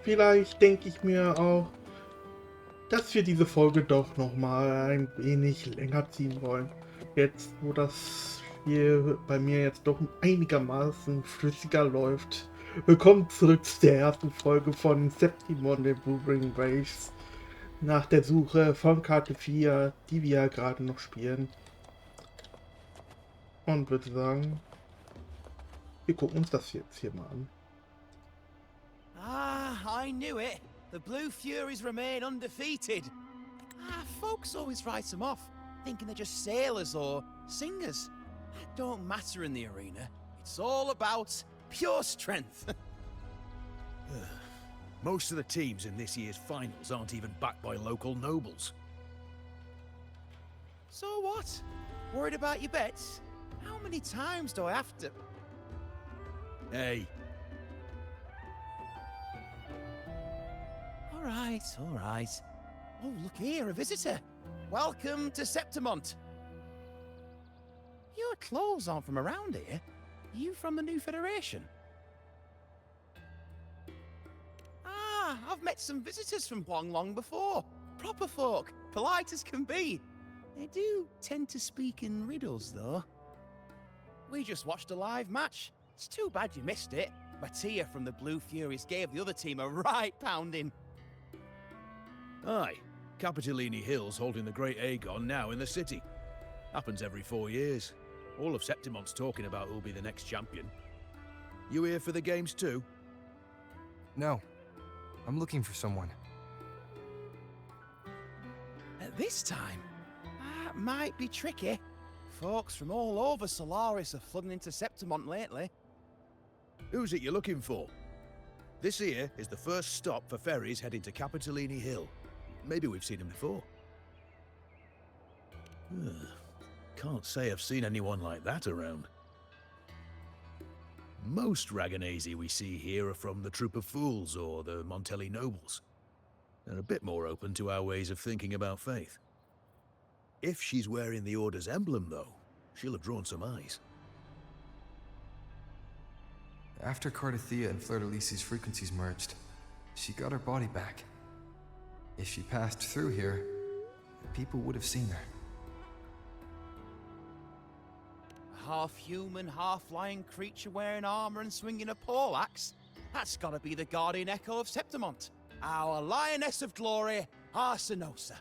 Vielleicht denke ich mir auch, dass wir diese Folge doch noch mal ein wenig länger ziehen wollen. Jetzt, wo das Spiel bei mir jetzt doch einigermaßen flüssiger läuft. Willkommen zurück zu der ersten Folge von Septimont, dem Wuthering nach der Suche von Cartethyia, die wir ja gerade noch spielen. Und würde sagen, wir gucken uns das jetzt hier mal an. Ah, I knew it. The Blue Furies remain undefeated. Folks always write them off, thinking they're just sailors or singers. That don't matter in the arena. It's all about pure strength. Most of the teams in this year's finals aren't even backed by local nobles. So what? Worried about your bets? How many times do I have to... Hey, All right. Oh, look here, a visitor. Welcome to Septimont. Your clothes aren't from around here. Are you from the new Federation? I've met some visitors from Huanglong before. Proper folk, polite as can be. They do tend to speak in riddles, though. We just watched a live match. It's too bad you missed it. Mattia from the Blue Furies gave the other team a right pounding. aye. Capitolini Hill's holding the Great Aegon now in the city. Happens every 4 years. All of Septimont's talking about who'll be the next champion. You here for the games too? No. I'm looking for someone. At this time, that might be tricky. Folks from all over Solaris are flooding into Septimont lately. Who's it you're looking for? This here is the first stop for ferries heading to Capitolini Hill. Maybe we've seen him before. Can't say I've seen anyone like that around. Most Raganazi we see here are from the Troop of Fools or the Montelli Nobles. They're a bit more open to our ways of thinking about faith. If she's wearing the Order's emblem, though, she'll have drawn some eyes. After Cartethyia and Fleur-de-Lis's frequencies merged, she got her body back. If she passed through here, people would have seen her. A half-human, half-lion creature wearing armor and swinging a poleaxe? That's gotta be the guardian echo of Septimont. Our lioness of glory, Arsinosa.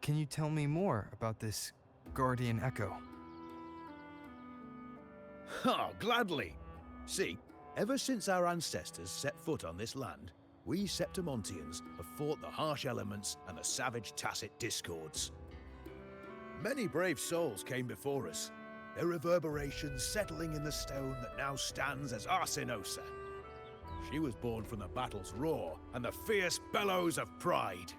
Can you tell me more about this guardian echo? Oh, gladly. See, ever since our ancestors set foot on this land, we Septimontians have fought the harsh elements and the savage tacit discords. Many brave souls came before us, their reverberations settling in the stone that now stands as Arsinosa. She was born from the battle's roar and the fierce bellows of pride.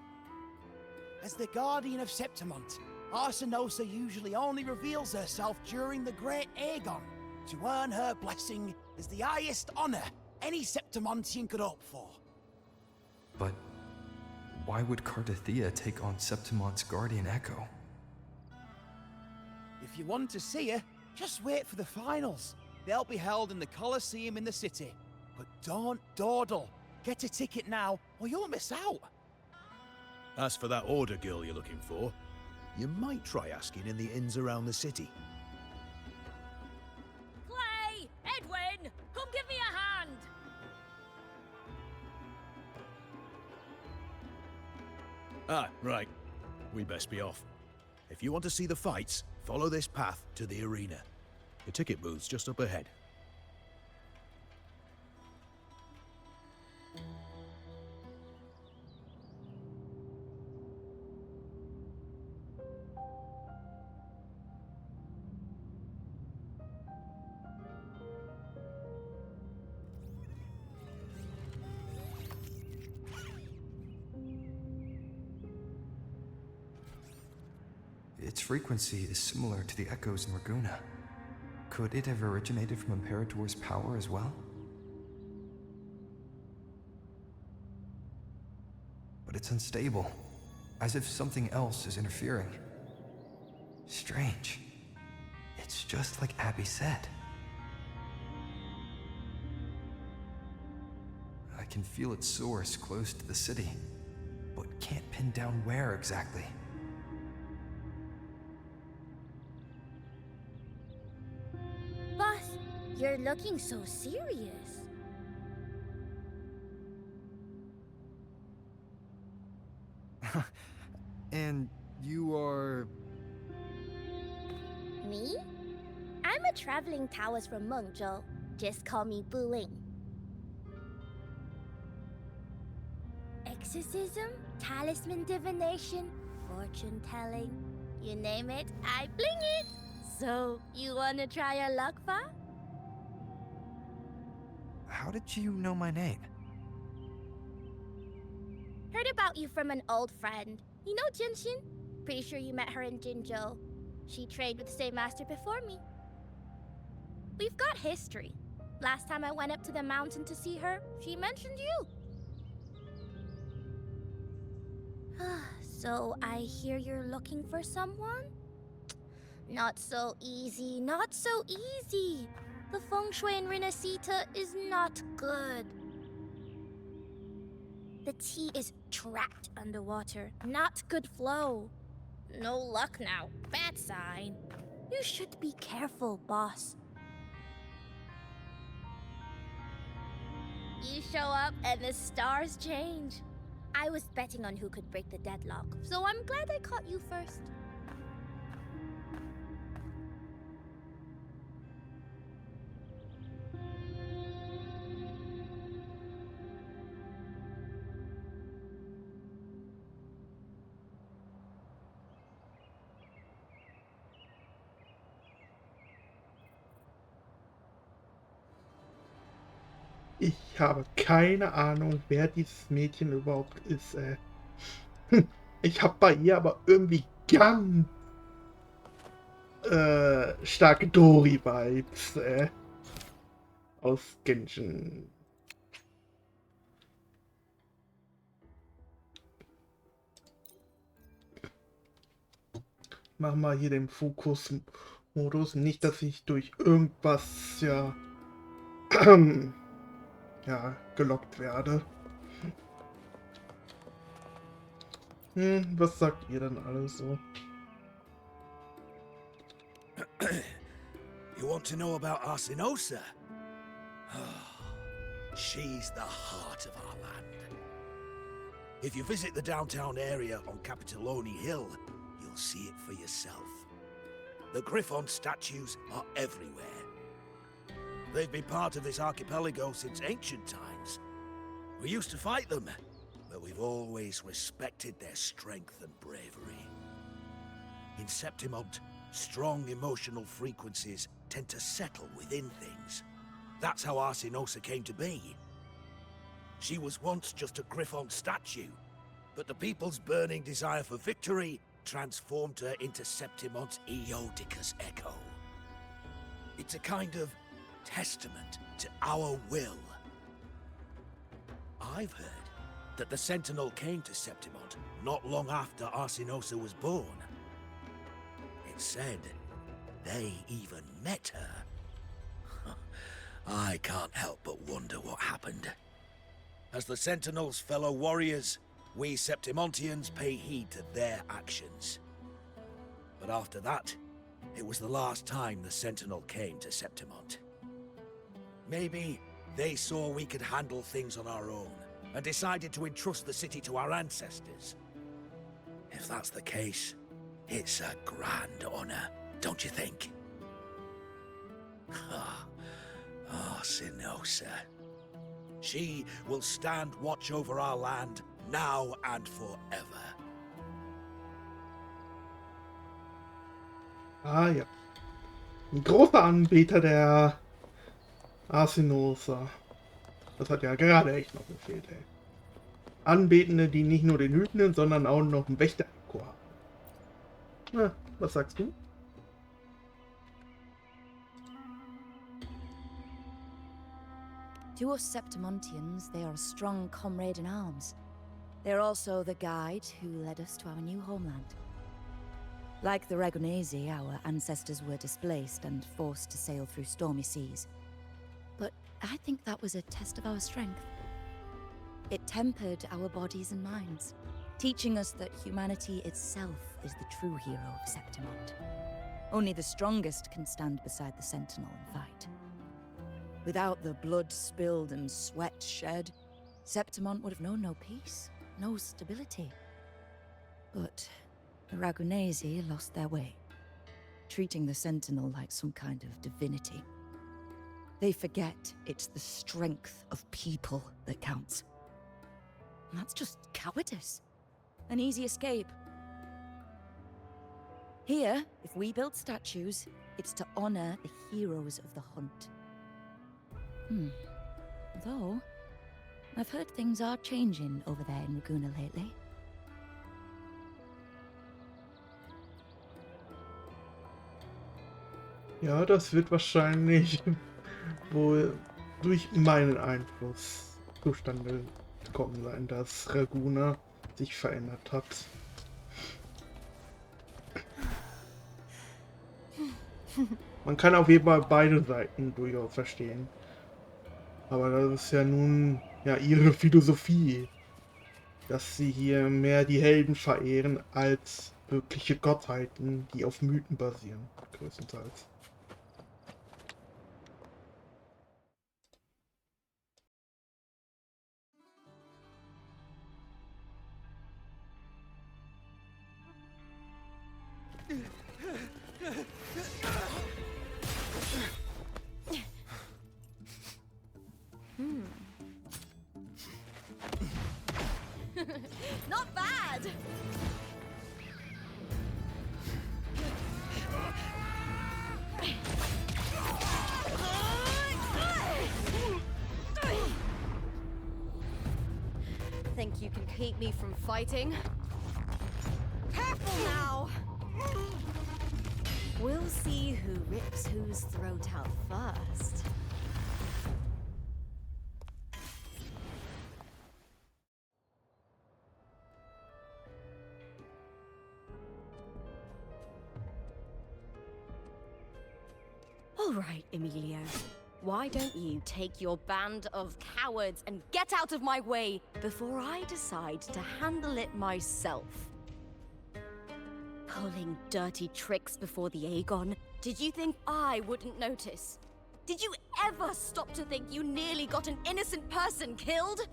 As the guardian of Septimont, Arsinosa usually only reveals herself during the Great Aegon. To earn her blessing is the highest honor any Septimontian could hope for. But why would Cartethyia take on Septimont's guardian echo? If you want to see her, just wait for the finals. They'll be held in the Colosseum in the city. But don't dawdle. Get a ticket now, or you'll miss out. As for that Order girl you're looking for, you might try asking in the inns around the city. Clay! Edwin! Come give me a hand! Ah, right. We best be off. If you want to see the fights, follow this path to the arena. The ticket booth's just up ahead. Its frequency is similar to the echoes in Raguna. Could it have originated from Imperator's power as well? But it's unstable, as if something else is interfering. Strange. It's just like Abby said. I I can feel its source close to the city, but can't pin down where exactly. Boss, you're looking so serious. And you are... Me? I'm a traveling Taoist from Mengzhou. Just call me Buling. Exorcism, talisman divination, fortune telling. You name it, I bling it. So, you wanna try your luck, Fa? How did you know my name? Heard about you from an old friend. You know Jinshin? Pretty sure you met her in Jinzhou. She trained with the same master before me. We've got history. Last time I went up to the mountain to see her, she mentioned you. So I hear you're looking for someone? Not so easy, not so easy. The feng shui in Renacita is not good. The tea is trapped underwater, not good flow. No luck now, bad sign. You should be careful, boss. You show up and the stars change. I was betting on who could break the deadlock, so I'm glad I caught you first. Ich habe keine Ahnung, wer dieses Mädchen überhaupt ist. Ich habe bei ihr aber irgendwie ganz starke Dori-Vibes aus Genshin. Machen wir hier den Fokus-Modus. Nicht, dass ich durch irgendwas ja, gelockt werde. Was sagt ihr denn alles so? You want to know about Arsinosa? She's the heart of our land. If you visit the downtown area on Capitoloni Hill, you'll see it for yourself. The Griffon statues are everywhere. They've been part of this archipelago since ancient times. We used to fight them, but we've always respected their strength and bravery. In Septimont, strong emotional frequencies tend to settle within things. That's how Arsinosa came to be. She was once just a Griffon statue, but the people's burning desire for victory transformed her into Septimont's Eodicus echo. It's a kind of testament to our will. I've heard that the Sentinel came to Septimont not long after Arsinosa was born. It's said they even met her. I can't help but wonder what happened. As the Sentinel's fellow warriors, we Septimontians pay heed to their actions. But after that, it was the last time the Sentinel came to Septimont. Maybe they saw we could handle things on our own, and decided to entrust the city to our ancestors. If that's the case, it's a grand honor, don't you think? Arsinosa. She will stand watch over our land now and forever. Ah ja. Ein großer Anbeter der Arsinosa. Das hat ja gerade echt noch gefehlt, ey. Anbetende, die nicht nur den Hütenden, sondern auch noch einen Wächter haben. Na, was sagst du? To us Septimontians, they are a strong comrade in arms. They're also the guide who led us to our new homeland. Like the Ragonesi, our ancestors were displaced and forced to sail through stormy seas. But I think that was a test of our strength. It tempered our bodies and minds, teaching us that humanity itself is the true hero of Septimont. Only the strongest can stand beside the Sentinel and fight. Without the blood spilled and sweat shed, Septimont would have known no peace, no stability. But the Ragunesi lost their way, treating the Sentinel like some kind of divinity. They forget it's the strength of people that counts. And that's just cowardice. An easy escape. Here, if we build statues, it's to honor the heroes of the hunt. Though, I've heard things are changing over there in Laguna lately. Ja, das wird wahrscheinlich wohl durch meinen Einfluss zustande gekommen sein, dass Raguna sich verändert hat. Man kann auf jeden Fall beide Seiten durchaus verstehen. Aber das ist ja nun ja ihre Philosophie, dass sie hier mehr die Helden verehren als wirkliche Gottheiten, die auf Mythen basieren, größtenteils. Not bad! Think you can keep me from fighting? Careful now! We'll see who rips whose throat out first. All right, Emilio. Why don't you take your band of cowards and get out of my way before I decide to handle it myself? Pulling dirty tricks before the Aegon? Did you think I wouldn't notice? Did you ever stop to think you nearly got an innocent person killed?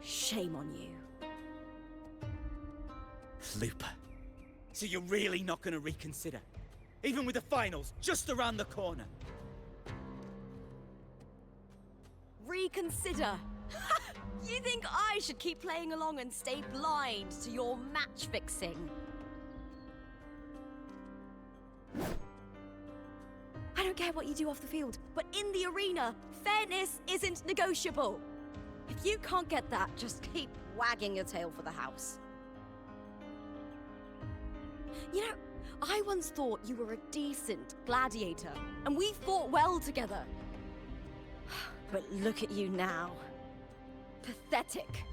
Shame on you. Lupa. So you're really not gonna reconsider? Even with the finals just around the corner? Reconsider? You think I should keep playing along and stay blind to your match fixing? I don't care what you do off the field, but in the arena, fairness isn't negotiable. If you can't get that, just keep wagging your tail for the house. You know, I once thought you were a decent gladiator, and we fought well together. But look at you now. Pathetic.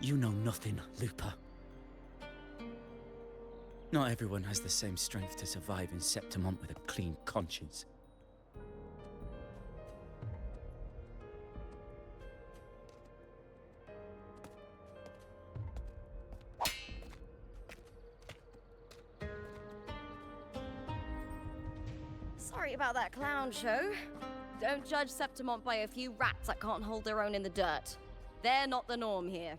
You know nothing, Lupa. Not everyone has the same strength to survive in Septimont with a clean conscience. Sorry about that clown show. Don't judge Septimont by a few rats that can't hold their own in the dirt. They're not the norm here.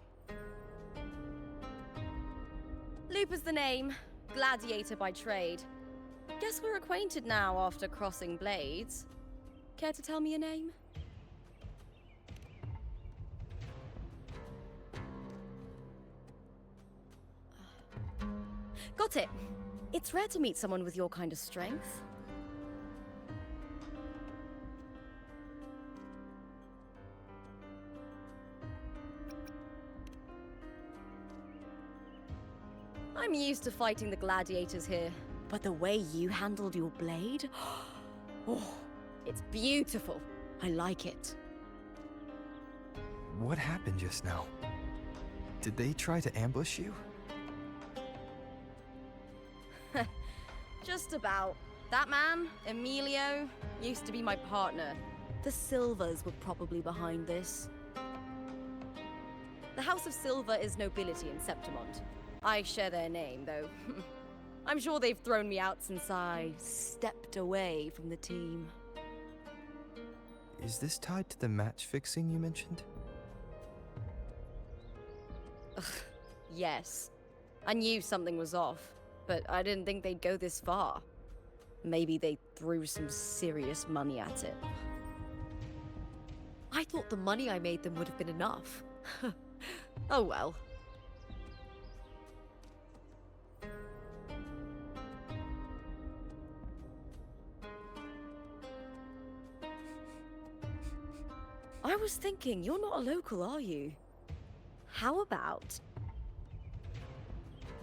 Lupa's the name. Gladiator by trade. Guess we're acquainted now after crossing blades. Care to tell me your name? Got it. It's rare to meet someone with your kind of strength. I'm used to fighting the gladiators here, but the way you handled your blade, oh, it's beautiful. I like it. What happened just now? Did they try to ambush you? Just about. That man, Emilio, used to be my partner. The Silvers were probably behind this. The House of Silver is nobility in Septimont. I share their name, though. I'm sure they've thrown me out since I stepped away from the team. Is this tied to the match fixing you mentioned? Ugh, yes. I knew something was off, but I didn't think they'd go this far. Maybe they threw some serious money at it. I thought the money I made them would have been enough. Oh well. I was thinking, you're not a local, are you? How about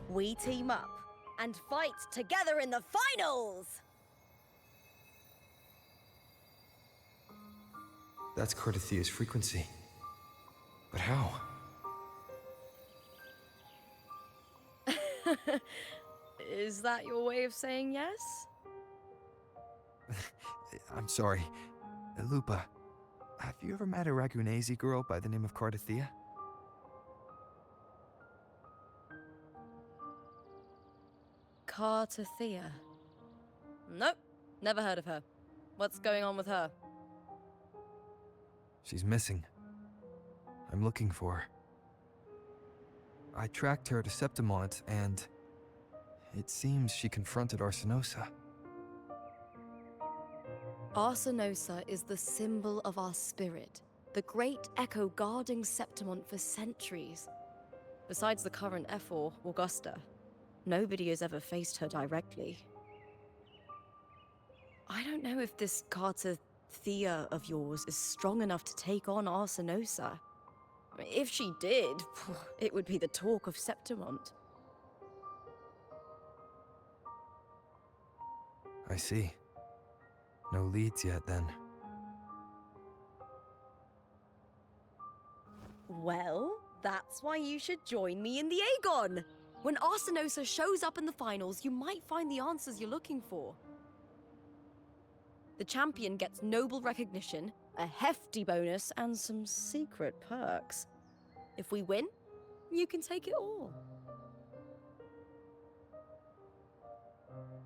we team up and fight together in the finals? That's Cartethyia's frequency. But how? Is that your way of saying yes? I'm sorry. Lupa, have you ever met a Ragunese girl by the name of Cartethyia? Cartethyia? Nope, never heard of her. What's going on with her? She's missing. I'm looking for her. I tracked her to Septimont, and it seems she confronted Arsinosa. Arsinosa is the symbol of our spirit, the great echo guarding Septimont for centuries. Besides the current Ephor, Augusta, nobody has ever faced her directly. I don't know if this Cartethyia of yours is strong enough to take on Arsinosa. If she did, it would be the talk of Septimont. I see. No leads yet, then. Well, that's why you should join me in the Aegon! When Arsinosa shows up in the finals, you might find the answers you're looking for. The champion gets noble recognition, a hefty bonus, and some secret perks. If we win, you can take it all.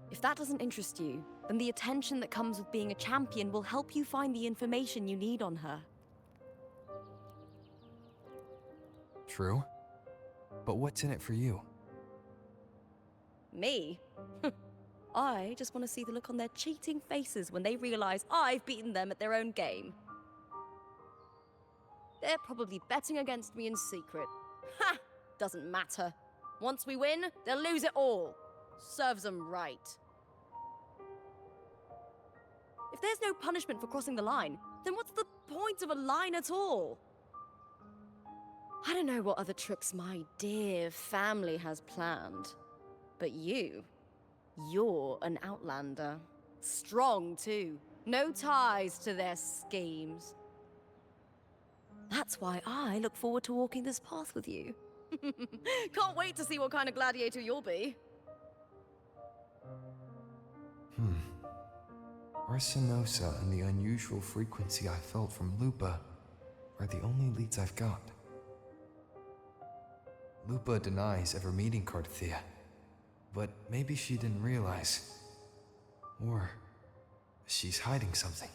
If that doesn't interest you, then the attention that comes with being a champion will help you find the information you need on her. True. But what's in it for you? Me? I just want to see the look on their cheating faces when they realize I've beaten them at their own game. They're probably betting against me in secret. Ha! Doesn't matter. Once we win, they'll lose it all. Serves them right. If there's no punishment for crossing the line, then what's the point of a line at all? I don't know what other tricks my dear family has planned, but you're an outlander. Strong, too. No ties to their schemes. That's why I look forward to walking this path with you. Can't wait to see what kind of gladiator you'll be. Arsinosa and the unusual frequency I felt from Lupa are the only leads I've got. Lupa denies ever meeting Cartethyia, but maybe she didn't realize. Or she's hiding something.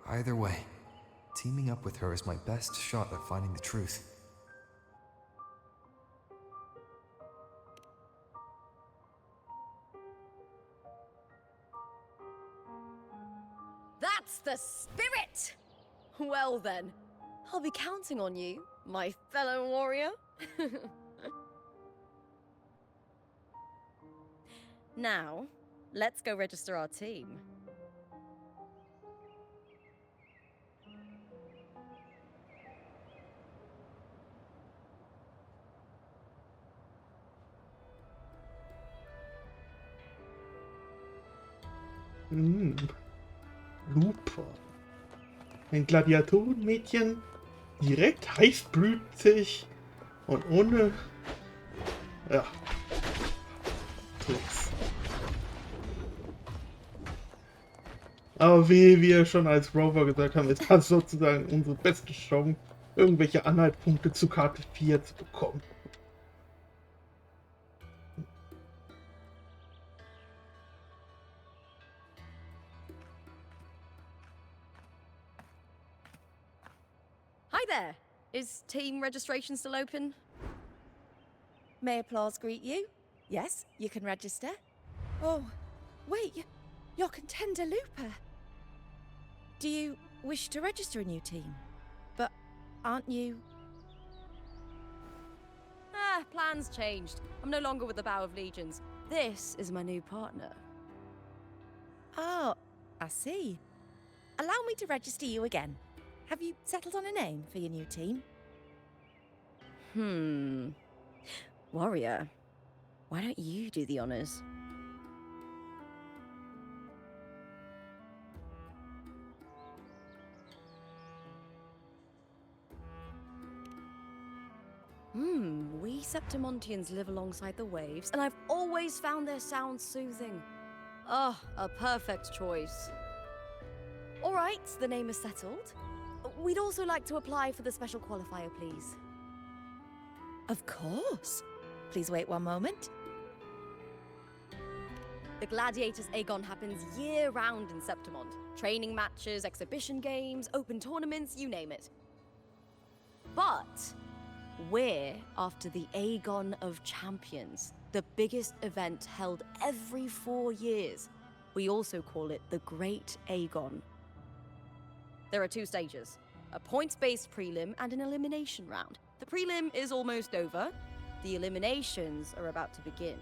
Either way, teaming up with her is my best shot at finding the truth. That's the spirit! Well then, I'll be counting on you, my fellow warrior. Now, let's go register our team. Lupa. Ein Gladiatorenmädchen direkt heißblütig und ohne... Ja. Klicks. Aber wie wir schon als Rover gesagt haben, ist das sozusagen unsere beste Chance, irgendwelche Anhaltspunkte zu Karte 4 zu bekommen. Hi there. Is team registration still open? May applause greet you? Yes, you can register. Oh, wait, you're contender Lupa. Do you wish to register a new team? But aren't you... Ah, plans changed. I'm no longer with the Bow of Legions. This is my new partner. Oh, I see. Allow me to register you again. Have you settled on a name for your new team? Warrior, why don't you do the honors? We Septimontians live alongside the waves, and I've always found their sound soothing. Oh, a perfect choice. All right, the name is settled. We'd also like to apply for the special qualifier, please. Of course. Please wait one moment. The Gladiators Aegon happens year-round in Septimont. Training matches, exhibition games, open tournaments, you name it. But we're after the Aegon of Champions, the biggest event held every 4 years. We also call it the Great Aegon. There are 2 stages, a points-based prelim and an elimination round. The prelim is almost over. The eliminations are about to begin.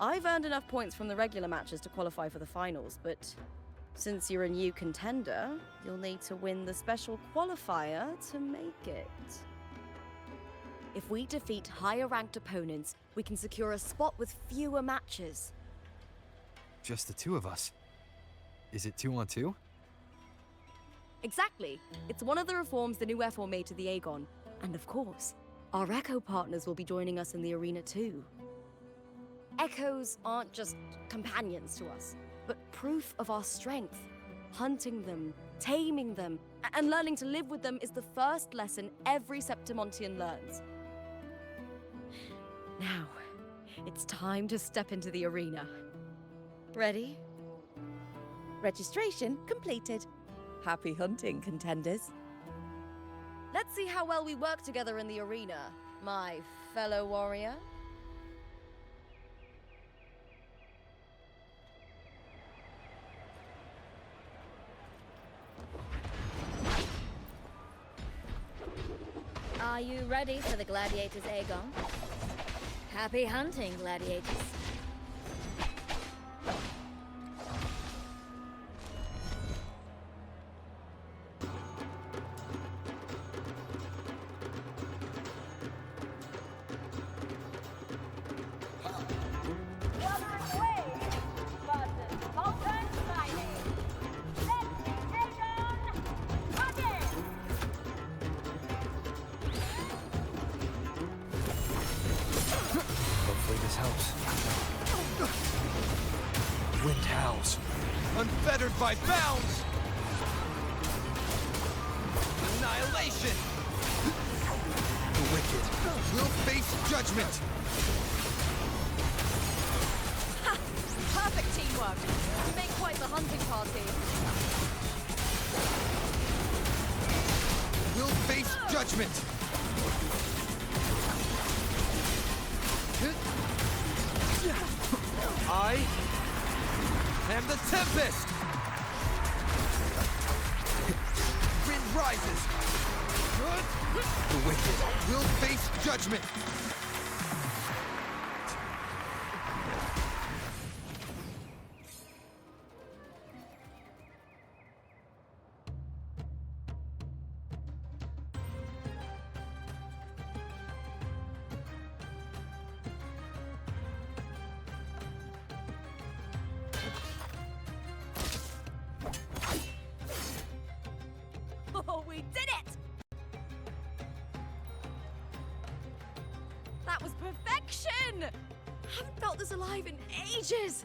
I've earned enough points from the regular matches to qualify for the finals, but since you're a new contender, you'll need to win the special qualifier to make it. If we defeat higher-ranked opponents, we can secure a spot with fewer matches. Just the 2 of us. Is it 2 on 2? Exactly. It's one of the reforms the new F4 made to the Aegon. And of course, our Echo partners will be joining us in the arena too. Echoes aren't just companions to us, but proof of our strength. Hunting them, taming them, and learning to live with them is the first lesson every Septimontian learns. Now, it's time to step into the arena. Ready? Registration completed. Happy hunting, contenders. Let's see how well we work together in the arena, my fellow warrior. Are you ready for the Gladiators Aegon? Happy hunting, Gladiators. Hopefully this helps. Wind howls. Unfettered by bounds! Annihilation! The wicked will face judgment! Ha! Perfect teamwork! You make quite the hunting party. Will face judgment! I am the Tempest! Wind rises! The wicked will face judgment! Oh, we did it! Haven't felt this alive in ages!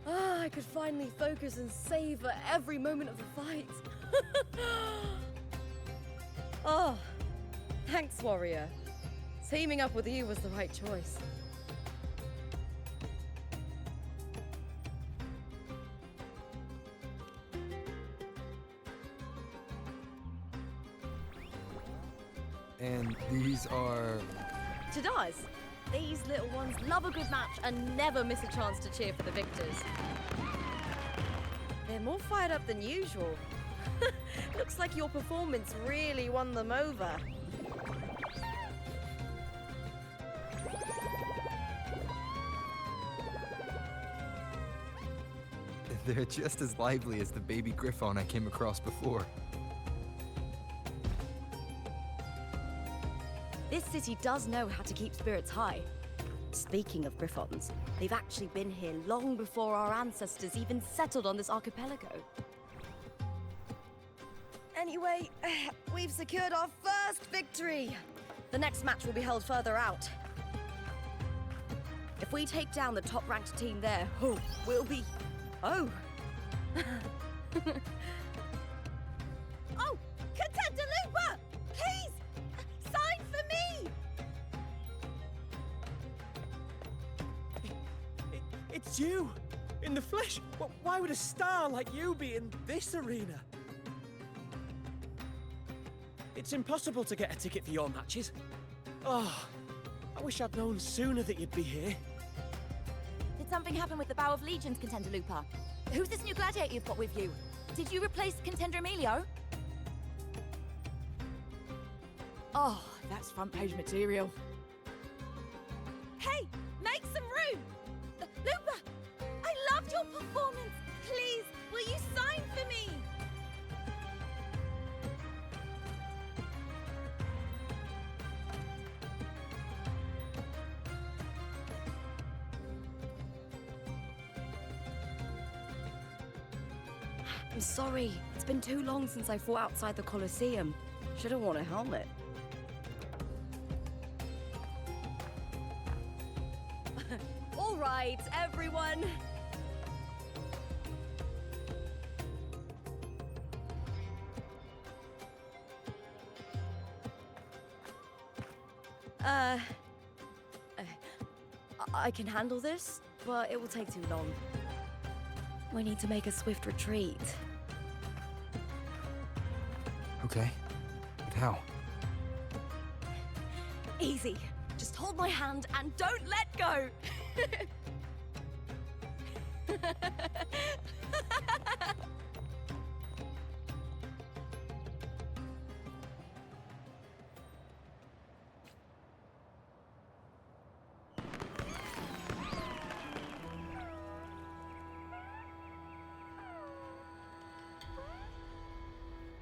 I could finally focus and savor every moment of the fight. Oh, thanks, warrior. Teaming up with you was the right choice. And these are... Chadars, these little ones love a good match and never miss a chance to cheer for the victors. They're more fired up than usual. Looks like your performance really won them over. They're just as lively as the baby griffon I came across before. This city does know how to keep spirits high. Speaking of griffons, they've actually been here long before our ancestors even settled on this archipelago. Anyway, we've secured our first victory. The next match will be held further out. If we take down the top-ranked team there, we'll be... Oh! Oh! Contender Lupa! Please! Sign for me! It's you! In the flesh! Why would a star like you be in this arena? It's impossible to get a ticket for your matches. Oh, I wish I'd known sooner that you'd be here. Did something happen with the Bow of Legions, Contender Lupa? Who's this new gladiator you've got with you? Did you replace Contender Emilio? Oh, that's front page material. Hey, make some room! Lupa, I loved your performance. Please, will you sign for me? I'm sorry. It's been too long since I fought outside the Colosseum. Should have worn a helmet. All right, everyone. I can handle this, but it will take too long. We need to make a swift retreat. Okay, but how? Easy. Just hold my hand and don't let go.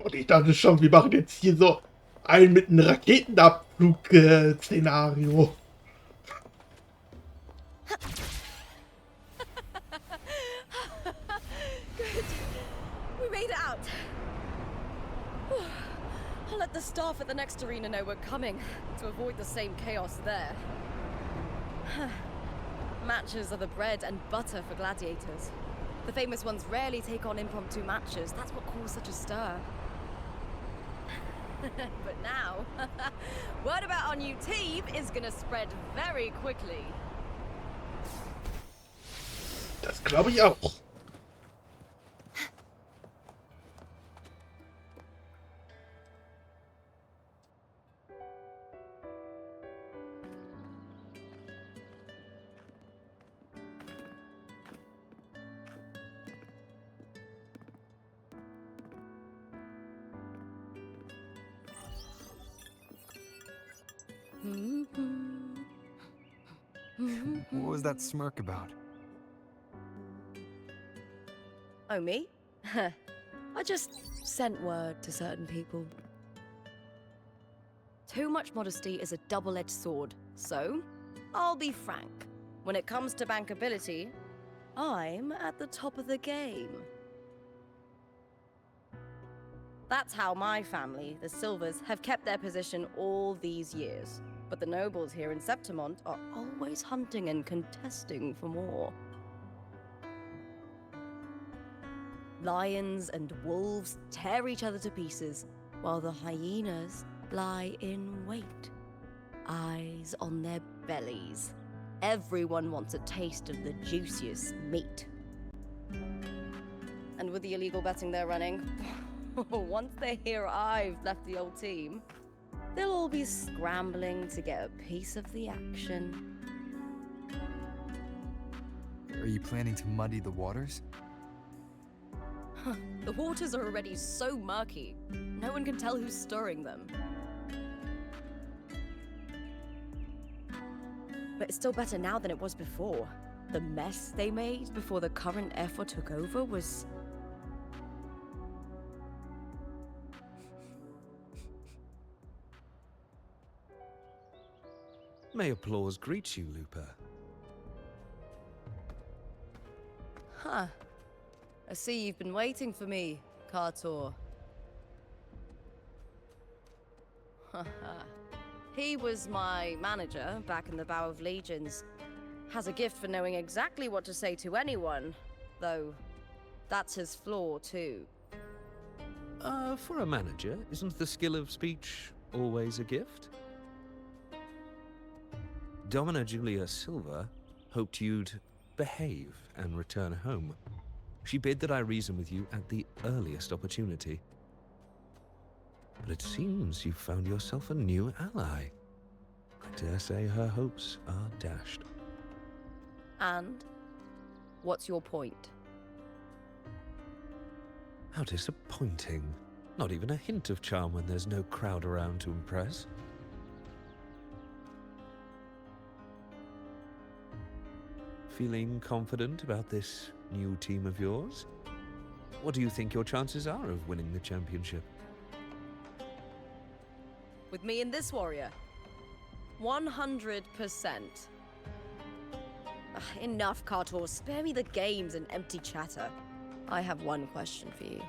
Und ich dachte schon, wir machen jetzt hier so ein mit einem Raketenabflug-Szenario. Good. We made it out. I'll let the staff at the next arena know we're coming to avoid the same chaos there. Matches are the bread and butter for gladiators. The famous ones rarely take on impromptu matches. That's what caused such a stir. But now, word about our new team is gonna spread very quickly. Das glaube ich auch. What was that smirk about? Oh, me? I just sent word to certain people. Too much modesty is a double-edged sword, so I'll be frank. When it comes to bankability, I'm at the top of the game. That's how my family, the Silvers, have kept their position all these years. But the nobles here in Septimont are always hunting and contesting for more. Lions and wolves tear each other to pieces, while the hyenas lie in wait, eyes on their bellies. Everyone wants a taste of the juiciest meat. And with the illegal betting they're running, once they hear I've left the old team, they'll all be scrambling to get a piece of the action. Are you planning to muddy the waters? The waters are already so murky, no one can tell who's stirring them. But it's still better now than it was before. The mess they made before the current effort took over was... May applause greet you, Lupa. Huh. I see you've been waiting for me, Cartor. He was my manager back in the Bow of Legions. Has a gift for knowing exactly what to say to anyone, though that's his flaw too. For a manager, isn't the skill of speech always a gift? Domina Julia Silva hoped you'd behave and return home. She bid that I reason with you at the earliest opportunity. But it seems you've found yourself a new ally. I dare say her hopes are dashed. And? What's your point? How disappointing. Not even a hint of charm when there's no crowd around to impress. Feeling confident about this new team of yours? What do you think your chances are of winning the championship? With me and this warrior? 100%. Enough, Cartor. Spare me the games and empty chatter. I have one question for you.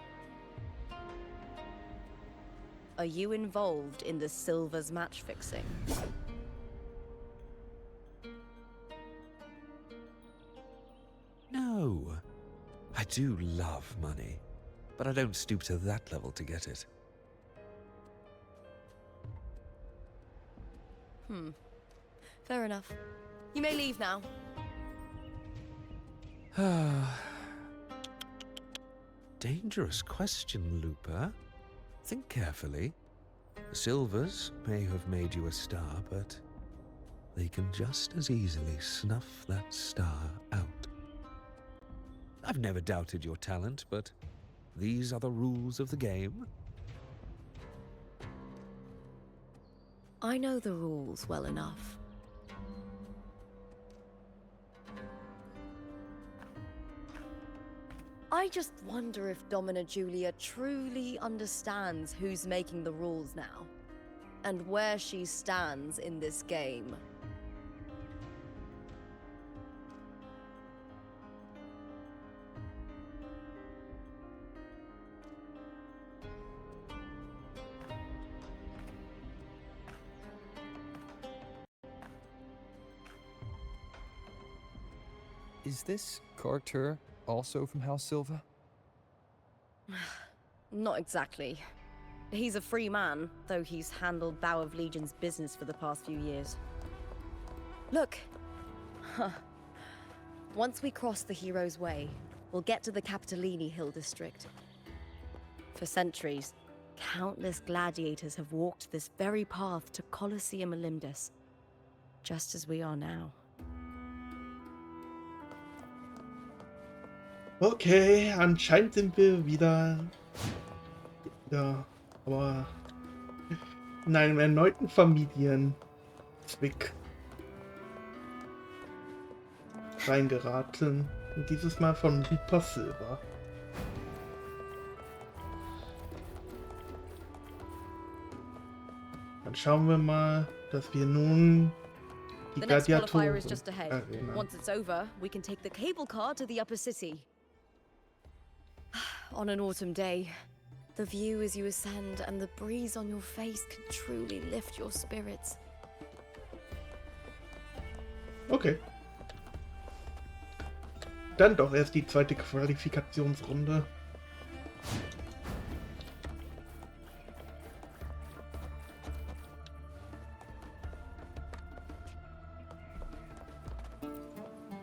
Are you involved in the Silvers match fixing? No. I do love money, but I don't stoop to that level to get it. Fair enough. You may leave now. Dangerous question, Lupa. Think carefully. The Silvers may have made you a star, but they can just as easily snuff that star out. I've never doubted your talent, but these are the rules of the game. I know the rules well enough. I just wonder if Domina Julia truly understands who's making the rules now, and where she stands in this game. Is this Carter also from House Silva? Not exactly. He's a free man, though he's handled Bow of Legion's business for the past few years. Look! Once we cross the Hero's Way, we'll get to the Capitolini Hill district. For centuries, countless gladiators have walked this very path to Colosseum Olympus, just as we are now. Okay, anscheinend sind wir wieder aber in einem erneuten Familienzwick reingeraten. Und dieses Mal von Lupa Silva. Dann schauen wir mal, dass wir nun die The next qualifier Gladiatorin is just ahead. erinnern. Once it's over, we can take the cable car to the upper city. On an autumn day, The view as you ascend and the breeze on your face can truly lift your spirits. Okay. Dann doch erst die zweite Qualifikationsrunde.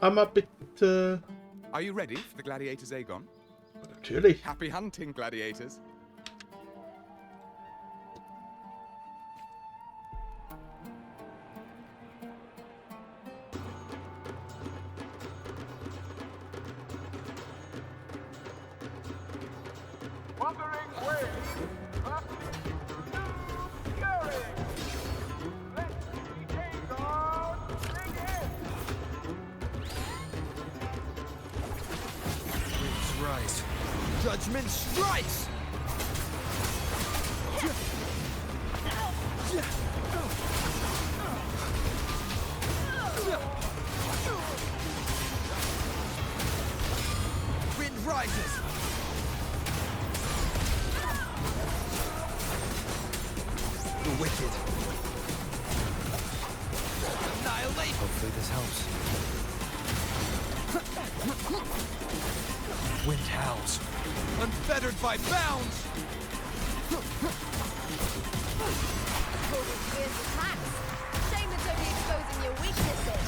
Aber bitte. Are you ready for the gladiators, Aegon? Natürlich. Happy hunting, gladiators. Wuthering way, Lupa, let's take on begin. Winds rise. Judgment strikes! Wind rises! The wicked. Annihilate! Hopefully this helps. Wind howls. Unfettered by bounds! Causing fierce attacks. Shame it's only exposing your weaknesses.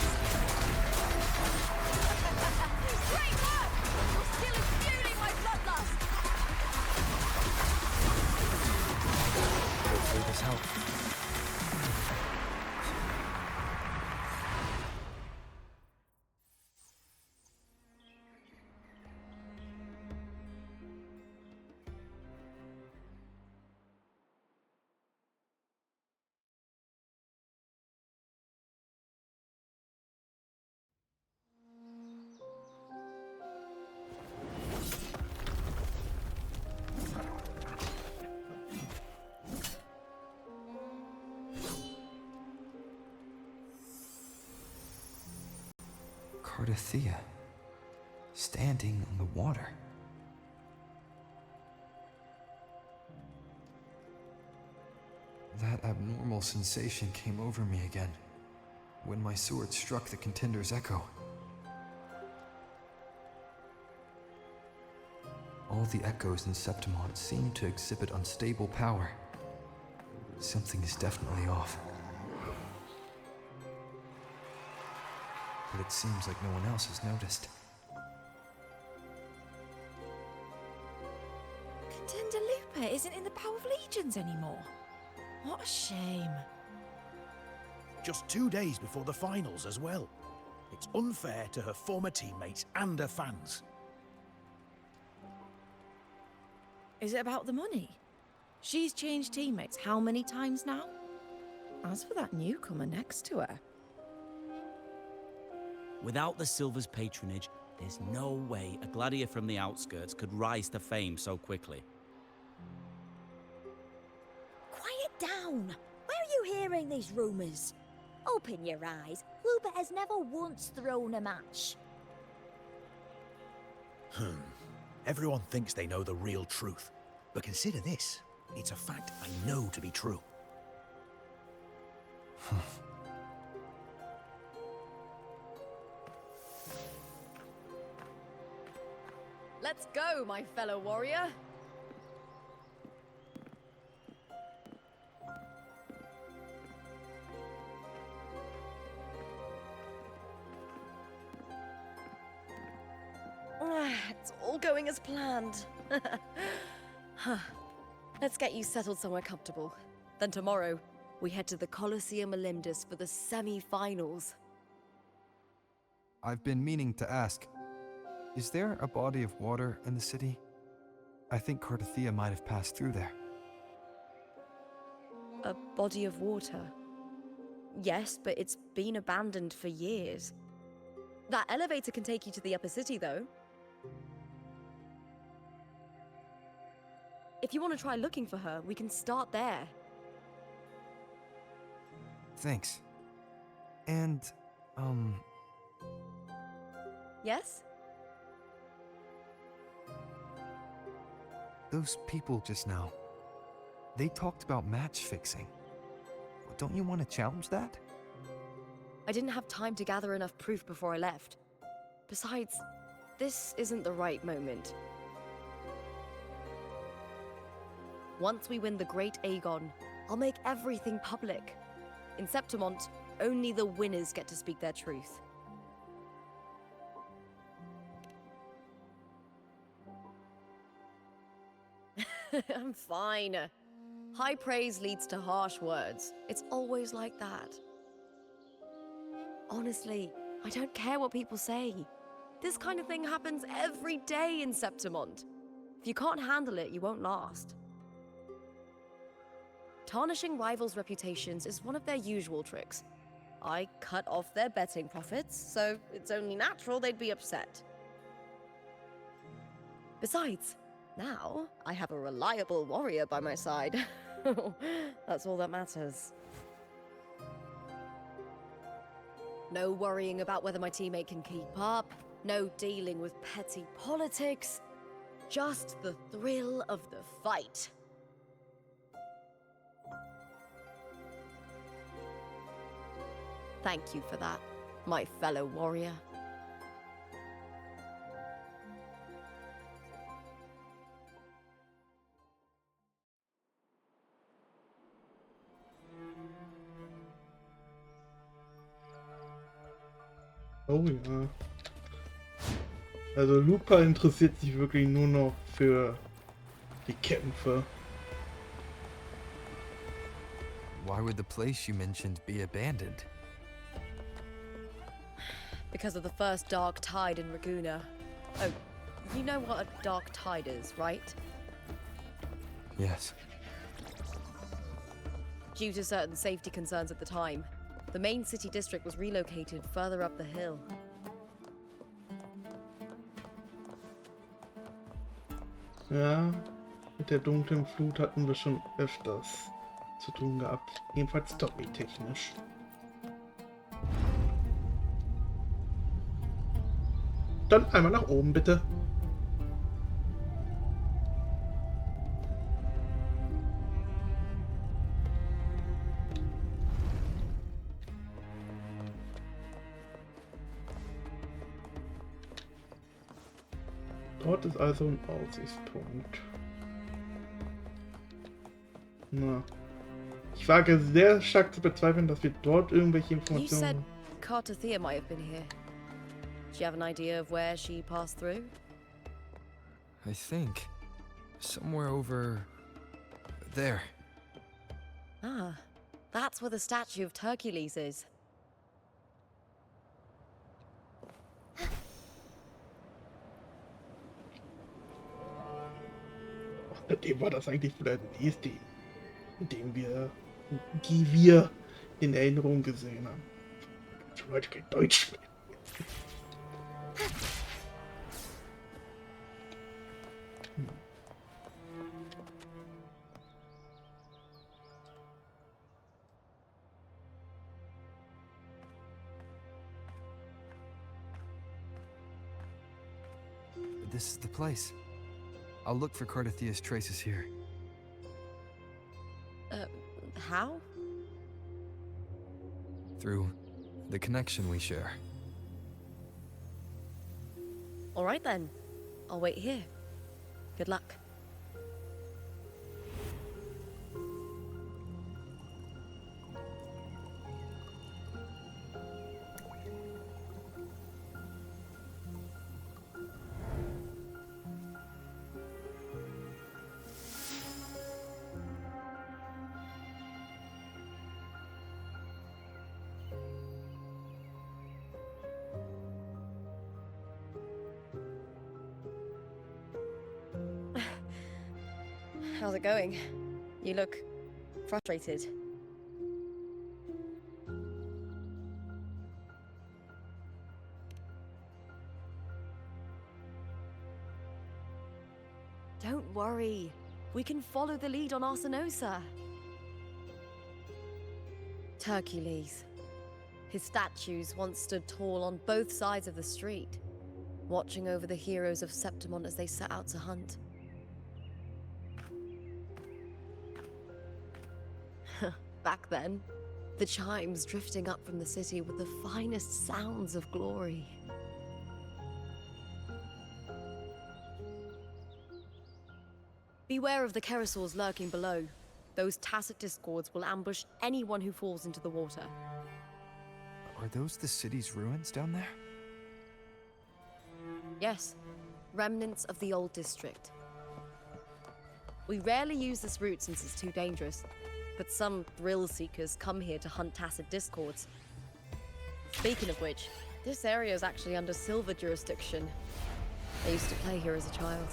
Great work! Your skill is fueling my bloodlust. Hopefully this helps. Cartethyia, standing on the water. That abnormal sensation came over me again, when my sword struck the contender's echo. All the echoes in Septimont seem to exhibit unstable power. Something is definitely off. But it seems like no one else has noticed. Contender Lupa isn't in the power of legions anymore. What a shame. Just 2 days before the finals as well. It's unfair to her former teammates and her fans. Is it about the money? She's changed teammates how many times now? As for that newcomer next to her, Without the Silver's patronage, there's no way a gladiator from the outskirts could rise to fame so quickly. Quiet down! Where are you hearing these rumours? Open your eyes. Lupa has never once thrown a match. Everyone thinks they know the real truth. But consider this. It's a fact I know to be true. Let's go, my fellow warrior. It's all going as planned. Let's get you settled somewhere comfortable. Then tomorrow, we head to the Colosseum Olympus for the semi-finals. I've been meaning to ask, is there a body of water in the city? I think Cartethyia might have passed through there. A body of water? Yes, but it's been abandoned for years. That elevator can take you to the upper city, though. If you want to try looking for her, we can start there. Thanks. And, Yes? Those people just now, they talked about match fixing. Don't you want to challenge that? I didn't have time to gather enough proof before I left. Besides, this isn't the right moment. Once we win the Great Aegon, I'll make everything public. In Septimont, only the winners get to speak their truth. I'm fine. High praise leads to harsh words. It's always like that. Honestly, I don't care what people say. This kind of thing happens every day in Septimont. If you can't handle it, you won't last. Tarnishing rivals' reputations is one of their usual tricks. I cut off their betting profits, so it's only natural they'd be upset. Besides, now I have a reliable warrior by my side. That's all that matters. No worrying about whether my teammate can keep up, no dealing with petty politics, just the thrill of the fight. Thank you for that, my fellow warrior. Oh ja. Also Lupa interessiert sich wirklich nur noch für die Kämpfe. Why would the place you mentioned be abandoned? Because of the first dark tide in Raguna. Oh, you know what a dark tide is, right? Yes. Due to certain safety concerns at the time, the main city district was relocated further up the hill. Ja, mit der dunklen Flut hatten wir schon öfters zu tun gehabt. Jedenfalls storytechnisch. Dann einmal nach oben, bitte. Dort ist also ein Aussichtspunkt. Na. Ich wage sehr stark zu bezweifeln, dass wir dort irgendwelche You said Informationen... Cartethyia might have been here. Do you have an idea of where she passed through? I think somewhere over there. Ah, that's where the statue of Hercules is. Dem war das eigentlich vielleicht ein ESD, die wir in Erinnerung gesehen haben. Schon Leute kein Deutsch sprechen. This is the place. I'll look for Cartethyia's traces here. How? Through the connection we share. All right then. I'll wait here. Good luck. How's it going? You look frustrated. Don't worry. We can follow the lead on Arsinosa. Hercules. His statues once stood tall on both sides of the street, watching over the heroes of Septimont as they set out to hunt. Back then, the chimes drifting up from the city were the finest sounds of glory. Beware of the Keresaurs lurking below. Those tacit discords will ambush anyone who falls into the water. Are those the city's ruins down there? Yes, remnants of the old district. We rarely use this route since it's too dangerous, but some thrill-seekers come here to hunt tacit discords. Speaking of which, this area is actually under Silver jurisdiction. I used to play here as a child.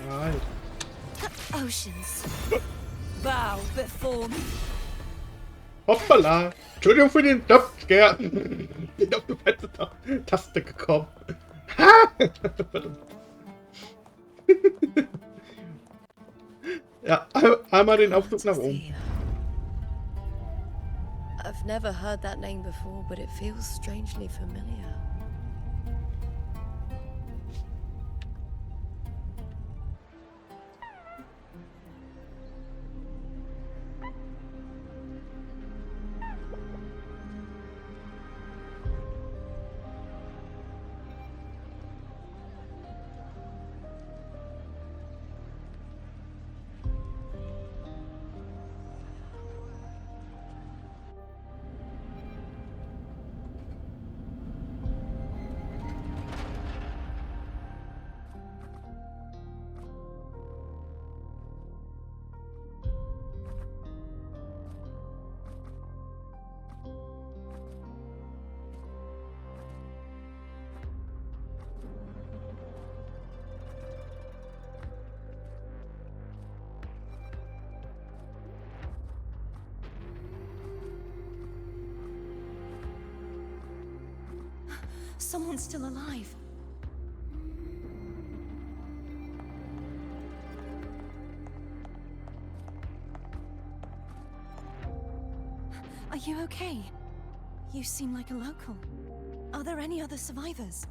Right. Oceans, bow before me. Hoppala! Entschuldigung für den Jumpscare. Bin auf die falsche Taste gekommen. Ha! Ja, einmal den Aufzug nach oben. I've never heard that name before, but it feels strangely familiar. Someone's still alive. Are you okay? You seem like a local. Are there any other survivors?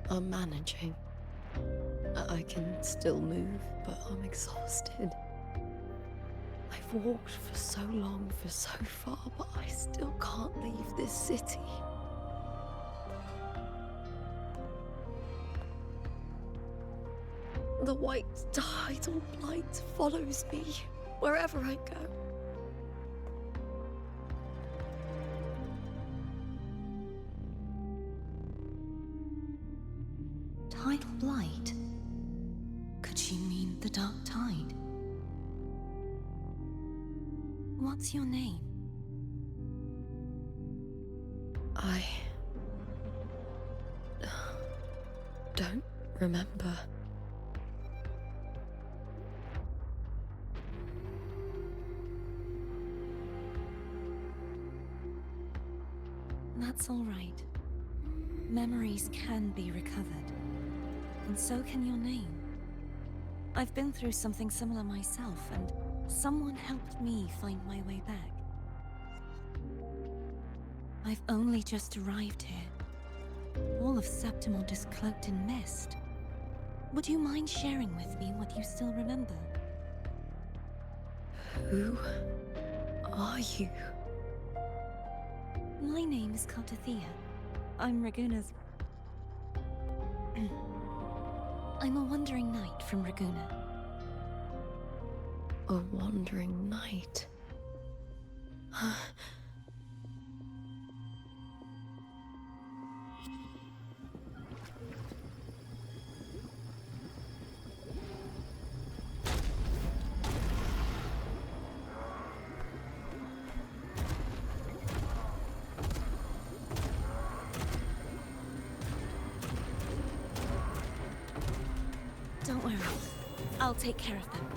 I'm managing. I can still move, but I'm exhausted. I've walked for so long, for so far, but I still can't leave this city. The white tidal light follows me wherever I go. Tidal blight? Could she mean the dark tide? What's your name? I don't remember. That's all right. Memories can be recovered. And so can your name. I've been through something similar myself, and someone helped me find my way back. I've only just arrived here. All of Septimont is cloaked in mist. Would you mind sharing with me what you still remember? Who are you? My name is Cartethyia. I'm Raguna's... I'm a wandering knight from Raguna. A wandering knight. Don't worry. I'll take care of them.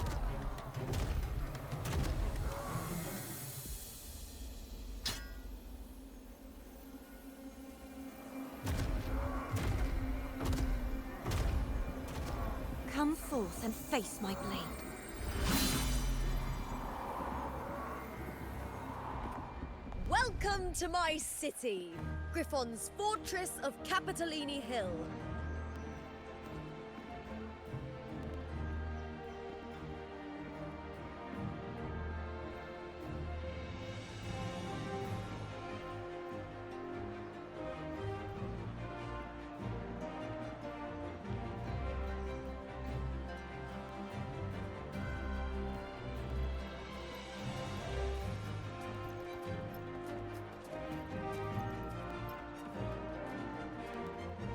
Come forth and face my blade. Welcome to my city. Griffon's fortress of Capitolini Hill.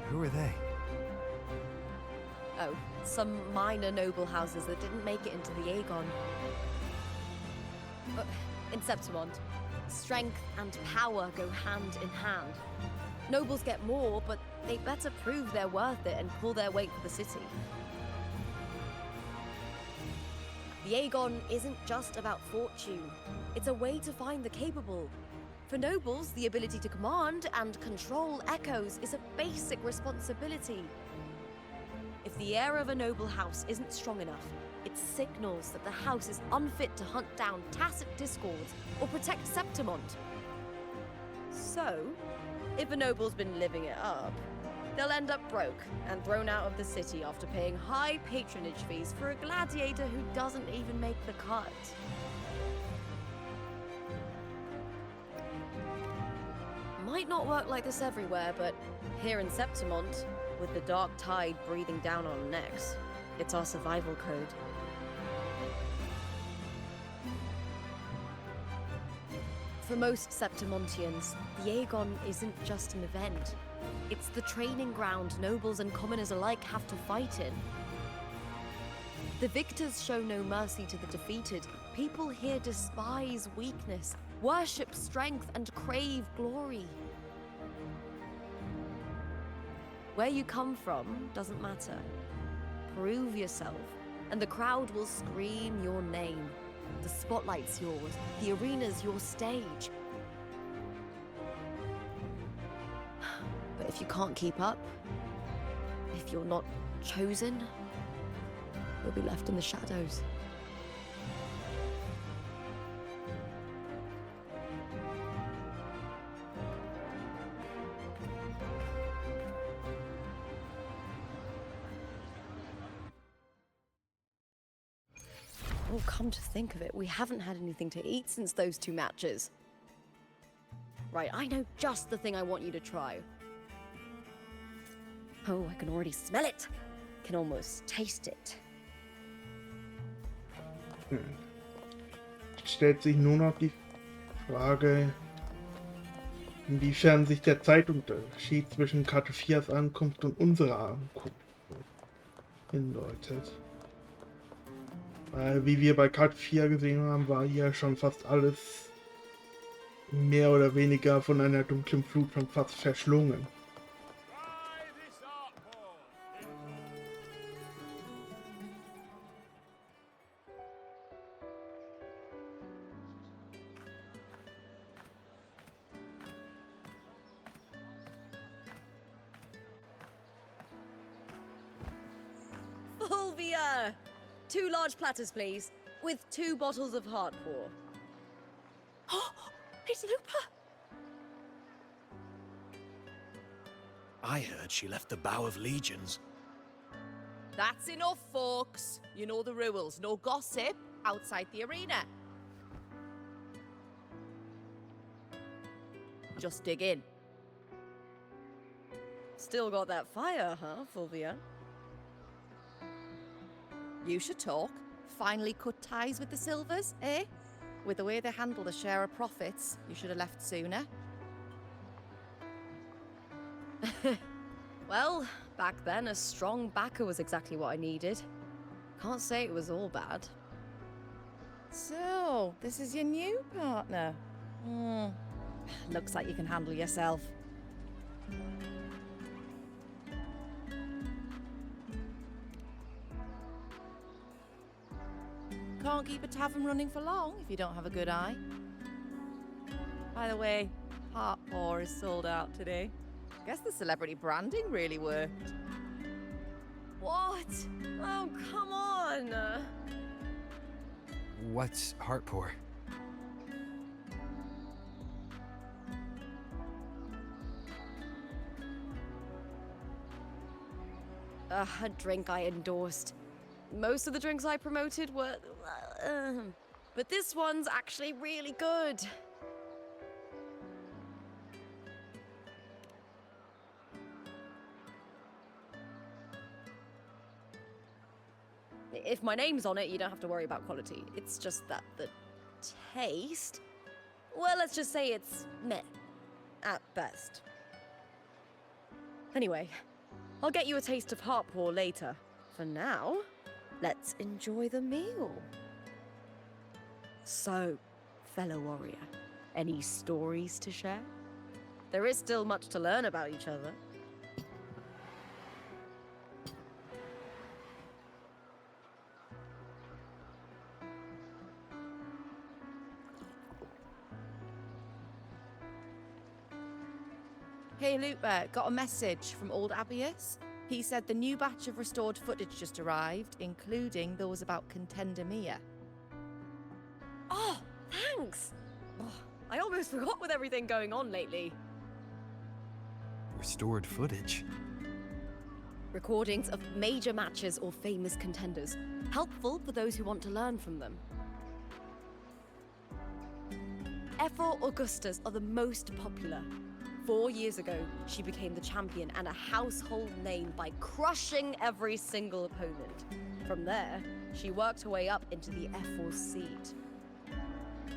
Who are they? Oh, some minor noble houses that didn't make it into the Aegon. In Septimont, strength and power go hand in hand. Nobles get more, but they better prove they're worth it and pull their weight for the city. The Aegon isn't just about fortune. It's a way to find the capable. For nobles, the ability to command and control echoes is a basic responsibility. If the heir of a noble house isn't strong enough, it signals that the house is unfit to hunt down tacit discords or protect Septimont. So, if a noble's been living it up, they'll end up broke and thrown out of the city after paying high patronage fees for a gladiator who doesn't even make the cut. Might not work like this everywhere, but here in Septimont, with the dark tide breathing down on necks, it's our survival code. For most Septimontians, the Aegon isn't just an event. It's the training ground nobles and commoners alike have to fight in. The victors show no mercy to the defeated. People here despise weakness, worship strength, and crave glory. Where you come from doesn't matter. Prove yourself, and the crowd will scream your name. The spotlight's yours, the arena's your stage. But if you can't keep up, if you're not chosen, you'll be left in the shadows. Oh, come to think of it, we haven't had anything to eat since those 2 matches. Right, I know just the thing I want you to try. Oh, I can already smell it. Can almost taste it. Stellt sich nur noch die Frage, inwiefern sich der Zeitunterschied zwischen Cartethyas Ankunft und unserer Ankunft hindeutet. Weil, wie wir bei Cartethyia gesehen haben, war hier schon fast alles mehr oder weniger von einer dunklen Flut schon fast verschlungen. Fulvia! 2 large platters, please, with 2 bottles of hardcore. Oh, it's Lupa! I heard she left the Bow of Legions. That's enough, folks. You know the rules. No gossip outside the arena. Just dig in. Still got that fire, huh, Fulvia? You should talk. Finally cut ties with the Silvers, eh? With the way they handle the share of profits, you should have left sooner. Well, back then, a strong backer was exactly what I needed. Can't say it was all bad. So, this is your new partner. Looks like you can handle yourself. Can't keep a tavern running for long if you don't have a good eye. By the way, Heart Pour is sold out today. Guess the celebrity branding really worked. What? Oh, come on! What's Heart Pour? a drink I endorsed. Most of the drinks I promoted were... but this one's actually really good. If my name's on it, you don't have to worry about quality. It's just that the taste... Well, let's just say it's meh, at best. Anyway, I'll get you a taste of heart pour later. For now, let's enjoy the meal. So, fellow warrior, any stories to share? There is still much to learn about each other. Hey Lupa, got a message from old Abius. He said the new batch of restored footage just arrived, including those about Contender Mia. Oh, thanks! Oh, I almost forgot with everything going on lately. Restored footage. Recordings of major matches or famous contenders. Helpful for those who want to learn from them. Ethel Augustas are the most popular. 4 years ago, she became the champion and a household name by crushing every single opponent. From there, she worked her way up into the F4 seed.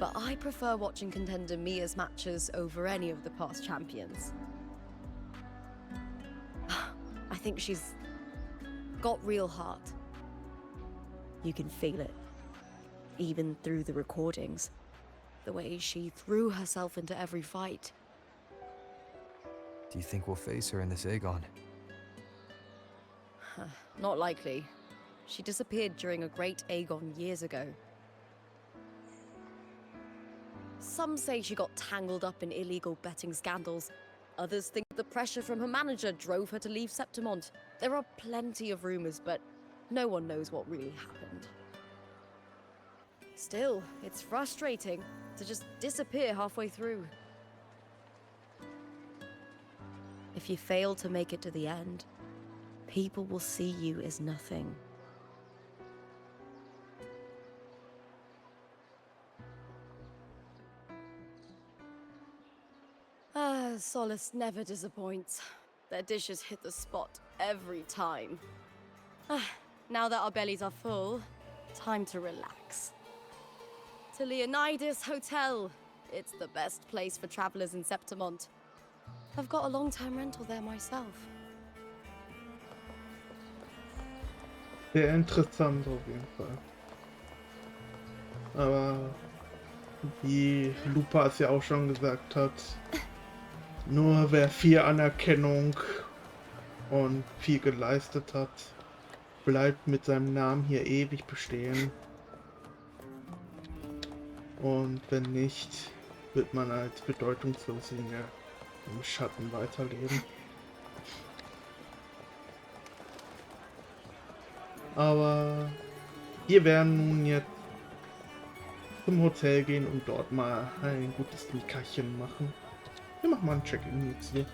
But I prefer watching Contender Mia's matches over any of the past champions. I think she's got real heart. You can feel it, even through the recordings. The way she threw herself into every fight. Do you think we'll face her in this Aegon? Not likely. She disappeared during a great Aegon years ago. Some say she got tangled up in illegal betting scandals. Others think the pressure from her manager drove her to leave Septimont. There are plenty of rumors, but no one knows what really happened. Still, it's frustrating to just disappear halfway through. If you fail to make it to the end, people will see you as nothing. Solace never disappoints. Their dishes hit the spot every time. Now that our bellies are full, time to relax. To Leonidas Hotel. It's the best place for travelers in Septimont. I've got a long-term rental there myself. Sehr interessant auf jeden Fall. Aber wie Lupa es ja auch schon gesagt hat, nur wer viel Anerkennung und viel geleistet hat, bleibt mit seinem Namen hier ewig bestehen. Und wenn nicht, wird man als Bedeutungsloser im Schatten weiterleben. Aber wir werden nun jetzt zum Hotel gehen und dort mal ein gutes Nickerchen machen. Wir machen mal ein Check-in jetzt hier.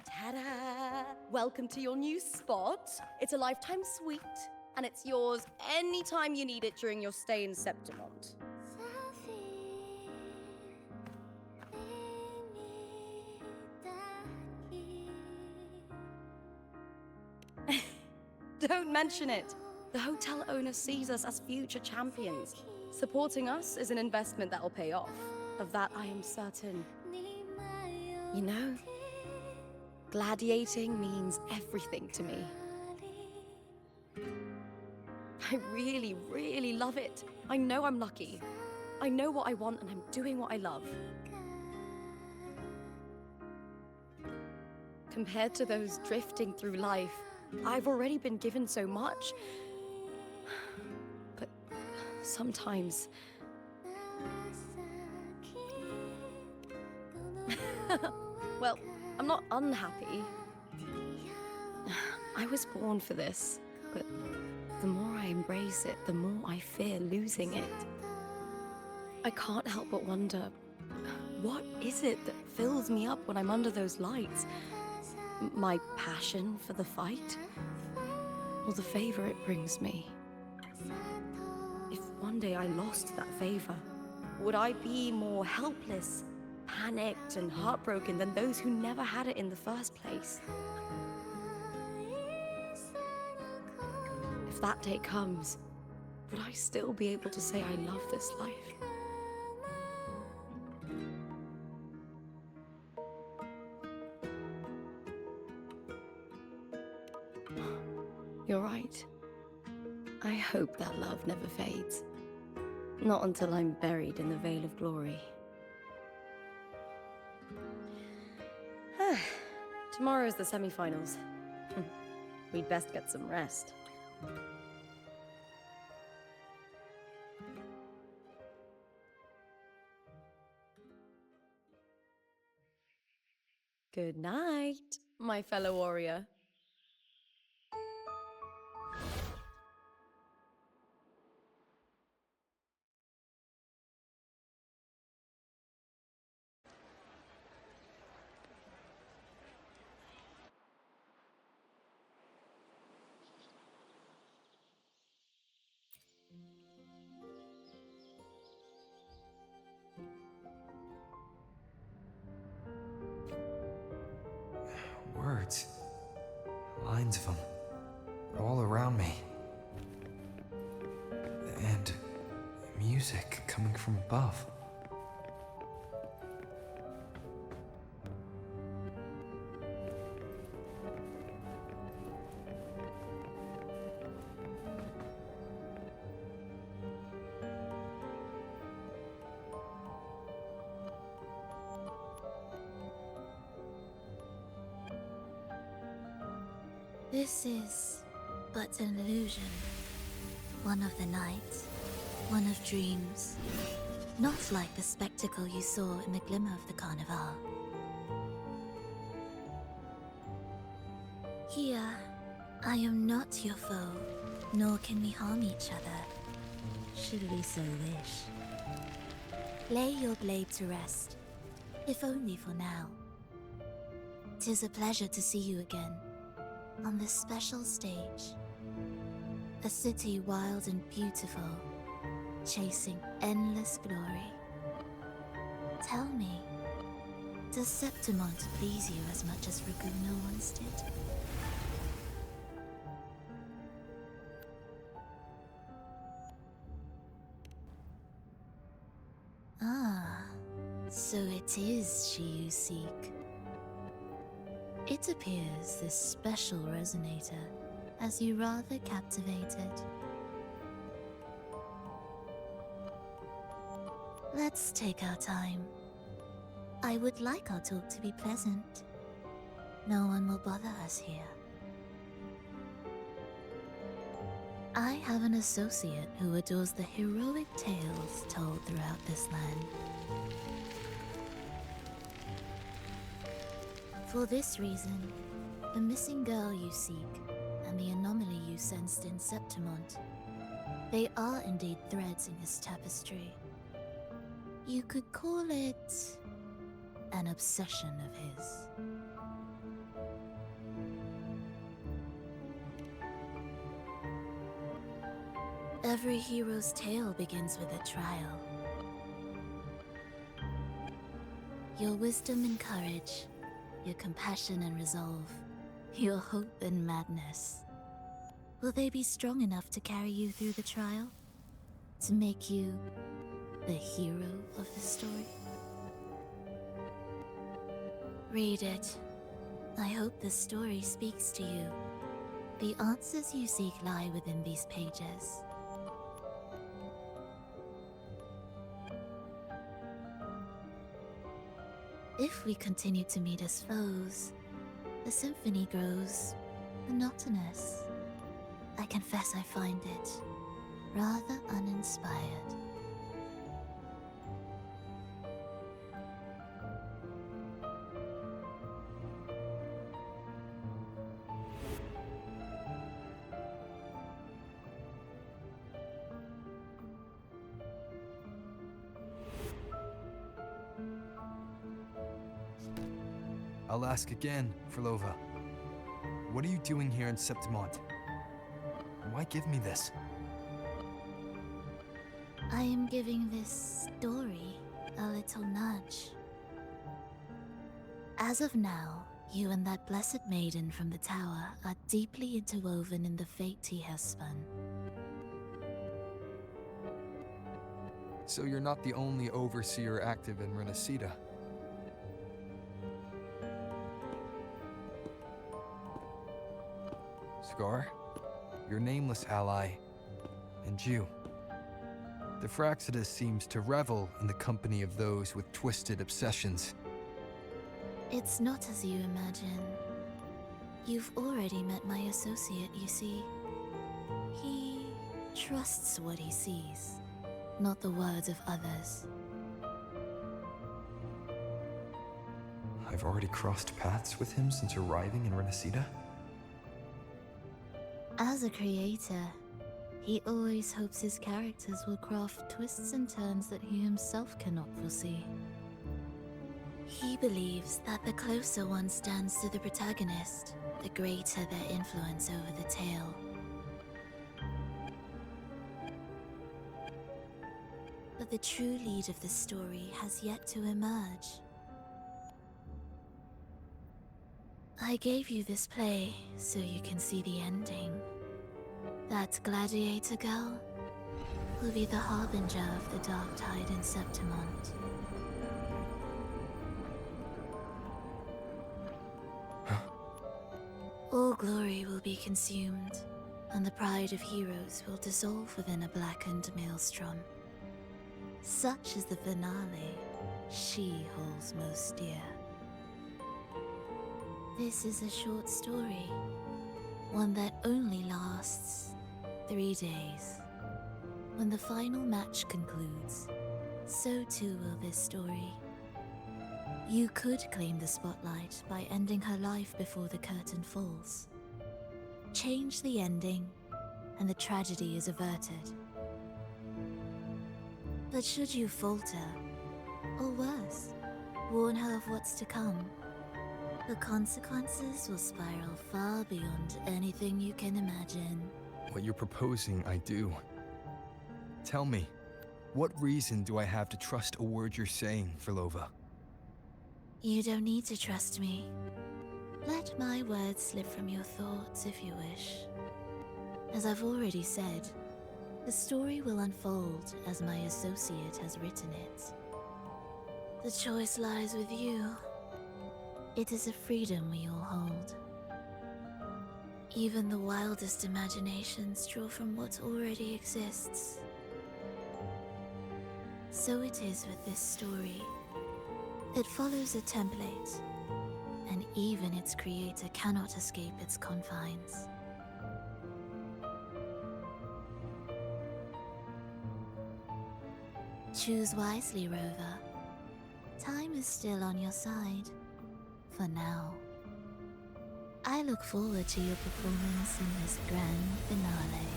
Ta-da! Welcome to your new spot. It's a lifetime suite, and it's yours anytime you need it during your stay in Septimont. Don't mention it. The hotel owner sees us as future champions. Supporting us is an investment that will pay off. Of that I am certain. You know, gladiating means everything to me. I really, really love it. I know I'm lucky. I know what I want and I'm doing what I love. Compared to those drifting through life, I've already been given so much. But sometimes... Well, I'm not unhappy. I was born for this, but the more I embrace it, the more I fear losing it. I can't help but wonder, what is it that fills me up when I'm under those lights? My passion for the fight? Or the favor it brings me? If one day I lost that favor, would I be more helpless, panicked, and heartbroken than those who never had it in the first place? If that day comes, would I still be able to say I love this life? You're right. I hope that love never fades. Not until I'm buried in the veil of glory. Tomorrow's the semi-finals. We'd best get some rest. Good night, my fellow warrior. Words. Lines of them. All around me. And music coming from above. This is but an illusion. One of the nights, one of dreams. Not like the spectacle you saw in the glimmer of the carnival. Here, I am not your foe, nor can we harm each other, should we so wish. Lay your blade to rest, if only for now. 'Tis a pleasure to see you again. On this special stage, a city wild and beautiful, chasing endless glory. Tell me, does Septimont please you as much as Raguna once did? Ah, so it is she you seek. It appears this special resonator has you rather captivated. Let's take our time. I would like our talk to be pleasant. No one will bother us here. I have an associate who adores the heroic tales told throughout this land. For this reason, the missing girl you seek and the anomaly you sensed in Septimont, they are indeed threads in his tapestry. You could call it an obsession of his. Every hero's tale begins with a trial. Your wisdom and courage, your compassion and resolve, your hope and madness. Will they be strong enough to carry you through the trial? To make you the hero of the story? Read it. I hope the story speaks to you. The answers you seek lie within these pages. If we continue to meet as foes, the symphony grows monotonous. I confess I find it rather uninspired. I'll ask again, Frolova. What are you doing here in Septimont? Why give me this? I am giving this story a little nudge. As of now, you and that blessed maiden from the tower are deeply interwoven in the fate he has spun. So you're not the only overseer active in Renacida. Scar, your nameless ally, and you. The Fraxidus seems to revel in the company of those with twisted obsessions. It's not as you imagine. You've already met my associate, you see. He trusts what he sees, not the words of others. I've already crossed paths with him since arriving in Renacida. As a creator, he always hopes his characters will craft twists and turns that he himself cannot foresee. He believes that the closer one stands to the protagonist, the greater their influence over the tale. But the true lead of the story has yet to emerge. I gave you this play so you can see the ending. That gladiator girl will be the harbinger of the dark tide in Septimont. All glory will be consumed, and the pride of heroes will dissolve within a blackened maelstrom. Such is the finale she holds most dear. This is a short story, one that only lasts 3 days. When the final match concludes, so too will this story. You could claim the spotlight by ending her life before the curtain falls. Change the ending, and the tragedy is averted. But should you falter, or worse, warn her of what's to come, the consequences will spiral far beyond anything you can imagine. What you're proposing, I do. Tell me, what reason do I have to trust a word you're saying, Frolova? You don't need to trust me. Let my words slip from your thoughts if you wish. As I've already said, the story will unfold as my associate has written it. The choice lies with you. It is a freedom we all hold. Even the wildest imaginations draw from what already exists. So it is with this story. It follows a template, and even its creator cannot escape its confines. Choose wisely, Rover. Time is still on your side, for now. I look forward to your performance in this grand finale.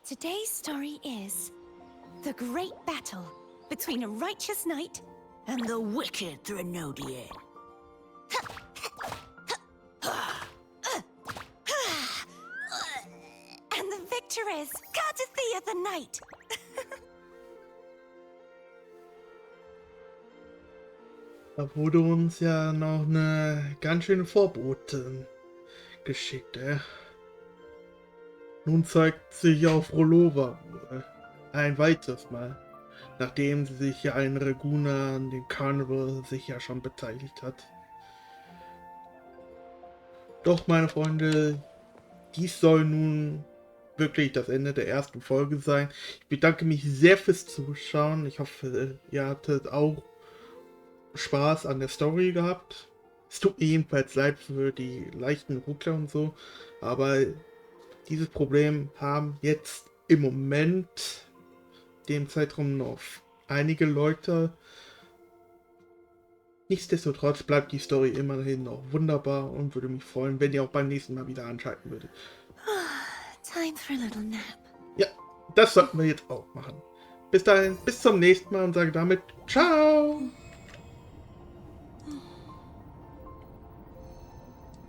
Today's story is the great battle between a righteous knight and the wicked Thénardier. And the victor is Cartethyia the knight. Da wurde uns ja noch eine ganz schöne Vorbotin geschickt, Nun zeigt sich auch Frolova ein weiteres Mal, nachdem sie sich ja ein Reguna an dem Carnival sich ja schon beteiligt hat. Doch, meine Freunde, dies soll nun wirklich das Ende der ersten Folge sein. Ich bedanke mich sehr fürs Zuschauen. Ich hoffe, ihr hattet auch Spaß an der Story gehabt. Es tut mir jedenfalls leid für die leichten Ruckler und so, aber dieses Problem haben jetzt im Moment dem Zeitraum noch einige Leute. Nichtsdestotrotz bleibt die Story immerhin noch wunderbar und würde mich freuen, wenn ihr auch beim nächsten Mal wieder einschalten würdet. Time for a little nap. Ja, das sollten wir jetzt auch machen. Bis dahin, bis zum nächsten Mal und sage damit ciao!